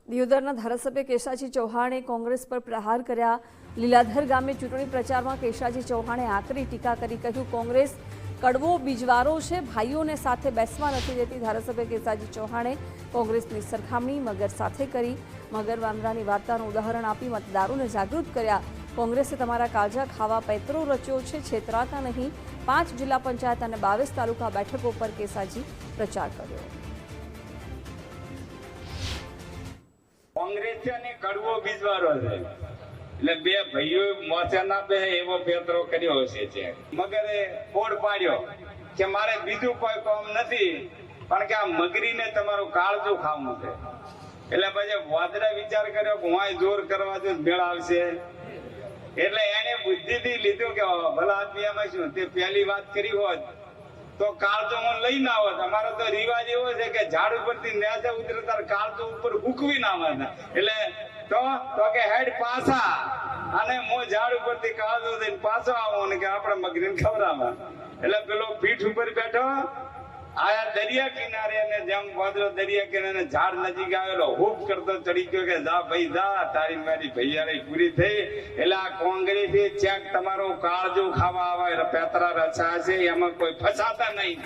દિયોદરના ધારાસભ્ય કેશાજી ચૌહાણે કોંગ્રેસ પર પ્રહાર કર્યા। લીલાધર ગામે ચૂંટણી પ્રચારમાં કેશાજી ચૌહાણે આકરી ટીકા કરી, કહ્યું કોંગ્રેસ કડવો બીજવારો છે, ભાઈઓને સાથે બેસવા નથી દેતી। ધારાસભ્ય કેશાજી ચૌહાણે કોંગ્રેસની સરખામણી મગર સાથે કરી। મગર વાંદરાની વાર્તાનું ઉદાહરણ આપી મતદારોને જાગૃત કર્યા। કોંગ્રેસે તમારા કાળજા ખાવા પેતરો રચ્યો છે, છેતરાતા નહીં। 5 જિલ્લા પંચાયત અને 22 તાલુકા બેઠકો પર કેશાજી પ્રચાર કર્યો। કોંગ્રેસ છે ને કડવો બીજવારો છે, એટલે બે ભાઈઓ મોચા ના બે એવો પેતરો કર્યો છે। મગરે ફોડ પાડ્યો કે મારે બીજું કોઈ કામ નથી, પણ કે આ મગરીને તમારું કાળજું ખાવું છે। એટલે પછી વાદળે વિચાર કર્યો કે હું જોર કરવા જો મેળ આવશે, એટલે એને બુદ્ધિથી લીધું કે ભલા આદમીમાં શું તે પહેલી વાત કરી હોત તો કાળજો હું લઈ ના આવત। અમારો તો રિવાજ એવો છે કે ઝાડ ઉપરથી નેચે ઉતરતા કાળજો ઉપર હુકવી ના આવવાના, એટલે તો કે હેડ પાછા અને હું ઝાડ ઉપરથી કાળજો થઈને પાછો આવો ને કે આપણે મગરીને ખવડાવવા। એટલે પેલો પીઠ ઉપર બેઠો આયા દરિયા કિનારે, અને જેમ વાદળો દરિયા કિનારે ઝાડ નજીક આવેલો હુક કરતો ચડી ગયો કે જા ભાઈ જા, તારી મારી ભૈયારી પૂરી થઈ। એટલે આ કોંગ્રેસી ચેક તમારો કાળજો ખાવા આવે પેતરા રચા છે, એમાં કોઈ ફસાતા નહીં।